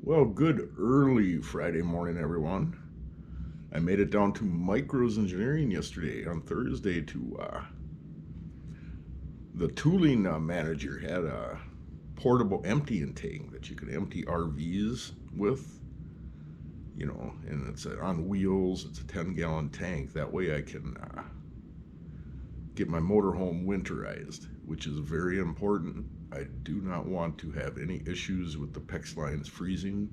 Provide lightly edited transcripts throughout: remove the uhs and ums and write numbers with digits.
Well, good early Friday morning, everyone. I made it down to Micros Engineering yesterday on Thursday to the tooling manager had a portable emptying tank that you could empty RVs with, and it's on wheels. It's a 10-gallon tank. That way I can get my motorhome winterized, which is very important. I do not want to have any issues with the PEX lines freezing,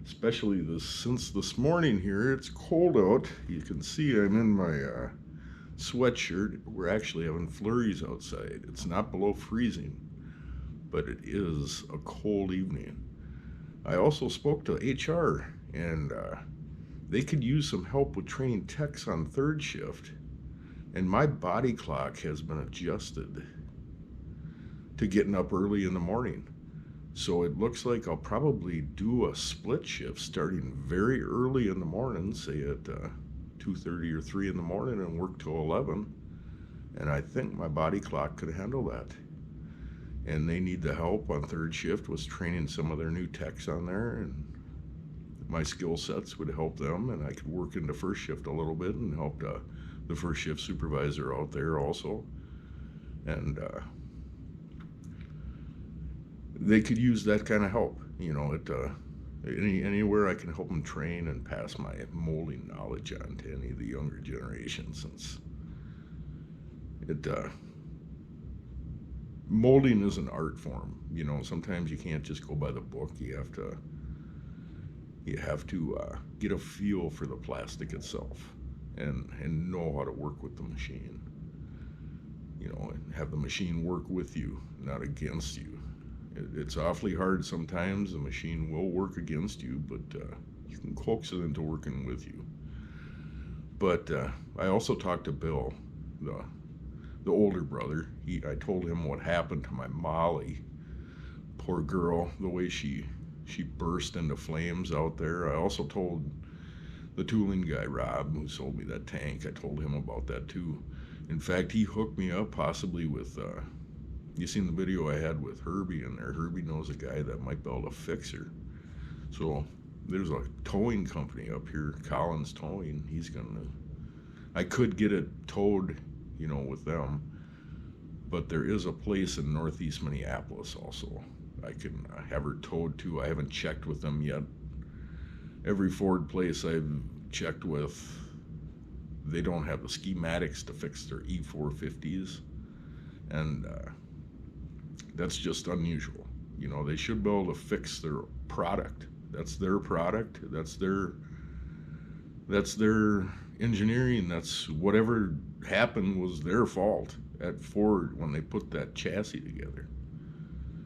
especially since this morning here it's cold out. You can see I'm in my sweatshirt. We're actually having flurries outside. It's not below freezing, but it is a cold evening. I also spoke to HR, and they could use some help with training techs on third shift. And my body clock has been adjusted to getting up early in the morning. So it looks like I'll probably do a split shift starting very early in the morning, say at 2:30 or 3 in the morning, and work till 11. And I think my body clock could handle that. And they need the help on third shift with training some of their new techs on there, and my skill sets would help them, and I could work into first shift a little bit and help the first shift supervisor out there also. And they could use that kind of help. Anywhere I can help them train and pass my molding knowledge on to any of the younger generation, since it molding is an art form. Sometimes you can't just go by the book. You have to get a feel for the plastic itself, and know how to work with the machine. And have the machine work with you, not against you. It's awfully hard sometimes. The machine will work against you, but you can coax it into working with you. But I also talked to Bill, the older brother. I told him what happened to my Molly. Poor girl, the way she burst into flames out there. I also told the tooling guy, Rob, who sold me that tank, I told him about that too. In fact, he hooked me up possibly with you seen the video I had with Herbie in there. Herbie knows a guy that might be able to fix her. So there's a towing company up here, Collins Towing. I could get it towed, with them. But there is a place in northeast Minneapolis also I can have her towed to. I haven't checked with them yet. Every Ford place I've checked with, they don't have the schematics to fix their E450s. And that's just unusual. They should be able to fix their product. That's their product. That's their engineering. That's whatever happened was their fault at Ford when they put that chassis together.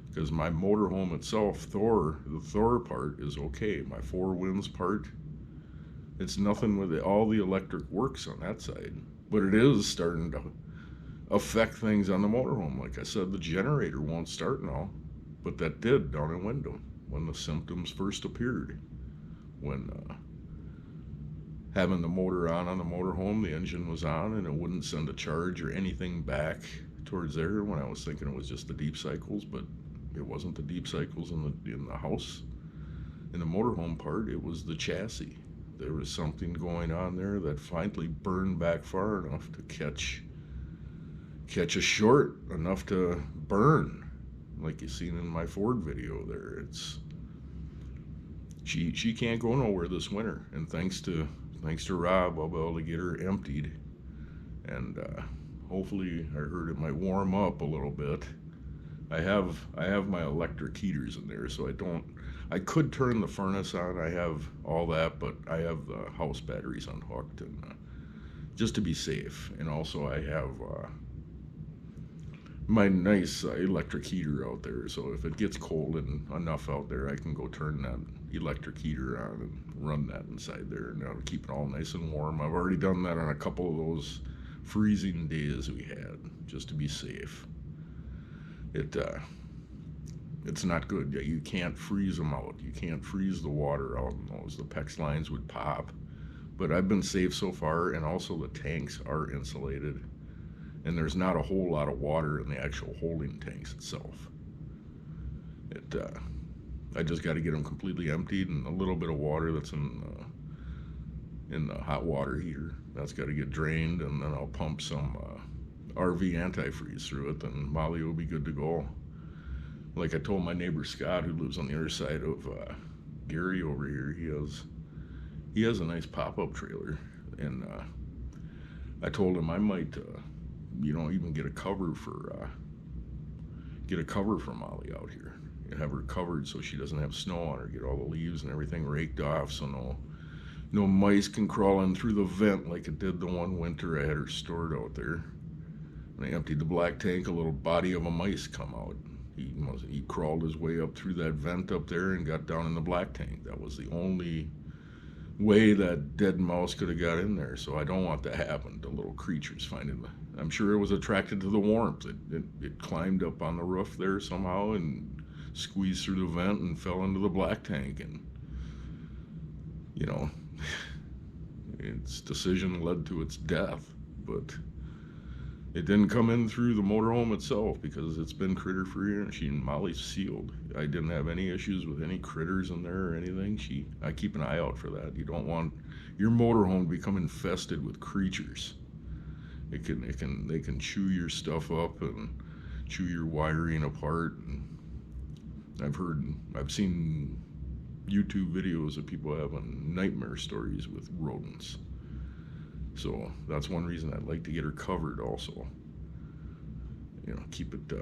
Because my motorhome itself, the Thor part is okay. My Four Winds part, it's nothing with it. All the electric works on that side, but it is starting to affect things on the motorhome. Like I said, the generator won't start now, but that did down in Wyndham when the symptoms first appeared. When having the motor on the motorhome, the engine was on and it wouldn't send a charge or anything back towards there. When I was thinking it was just the deep cycles, but it wasn't the deep cycles in the house. In the motorhome part, it was the chassis. There was something going on there that finally burned back far enough to catch a short enough to burn, like you seen in my Ford video there. She can't go nowhere this winter, and thanks to Rob, I'll be able to get her emptied, and hopefully, I heard it might warm up a little bit. I have my electric heaters in there, so I could turn the furnace on. I have all that, but I have the house batteries unhooked, and just to be safe. And also I have my nice electric heater out there, so if it gets cold and enough out there, I can go turn that electric heater on and run that inside there, and that'll keep it all nice and warm. I've already done that on a couple of those freezing days we had, just to be safe. It's not good. You can't freeze them out. You can't freeze the water out in those. The PEX lines would pop. But I've been safe so far, and also the tanks are insulated, and there's not a whole lot of water in the actual holding tanks itself. I just got to get them completely emptied, and a little bit of water that's in the hot water heater, that's got to get drained, and then I'll pump some RV antifreeze through it, and Molly will be good to go. Like I told my neighbor Scott, who lives on the other side of Gary over here, he has a nice pop-up trailer, and I told him I might, even get a cover for Molly out here and have her covered so she doesn't have snow on her. Get all the leaves and everything raked off so no mice can crawl in through the vent like it did the one winter I had her stored out there. When I emptied the black tank, a little body of a mice come out. He crawled his way up through that vent up there and got down in the black tank. That was the only way that dead mouse could have got in there. So I don't want that to happen to little creatures finding the. I'm sure it was attracted to the warmth. It climbed up on the roof there somehow and squeezed through the vent and fell into the black tank. And its decision led to its death, but it didn't come in through the motorhome itself because it's been critter free and Molly's sealed. I didn't have any issues with any critters in there or anything. I keep an eye out for that. You don't want your motorhome to become infested with creatures. They can chew your stuff up and chew your wiring apart. And I've seen YouTube videos of people having nightmare stories with rodents. So that's one reason I'd like to get her covered also. Keep it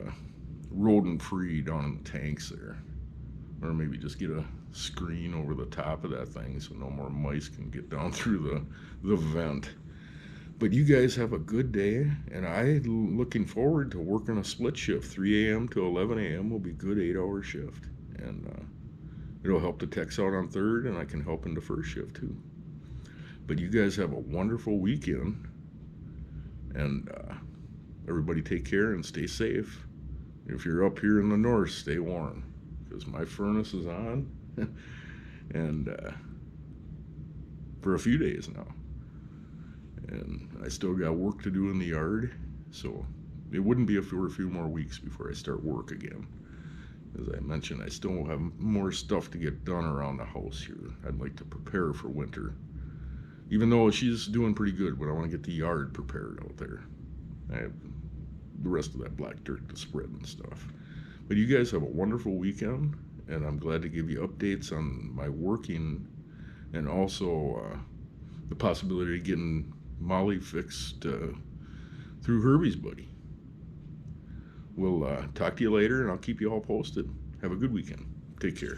rodent free down in the tanks there. Or maybe just get a screen over the top of that thing so no more mice can get down through the vent. But you guys have a good day, and I'm looking forward to working a split shift. 3 a.m. to 11 a.m. will be a good 8-hour shift. And it'll help the techs out on third, and I can help in the first shift too. But you guys have a wonderful weekend, and everybody take care and stay safe. If you're up here in the north, stay warm, because my furnace is on, and for a few days now. And I still got work to do in the yard, so it wouldn't be for a few more weeks before I start work again. As I mentioned, I still have more stuff to get done around the house here. I'd like to prepare for winter. Even though she's doing pretty good, but I want to get the yard prepared out there. I have the rest of that black dirt to spread and stuff. But you guys have a wonderful weekend, and I'm glad to give you updates on my working and also the possibility of getting Molly fixed through Herbie's buddy. We'll talk to you later, and I'll keep you all posted. Have a good weekend. Take care.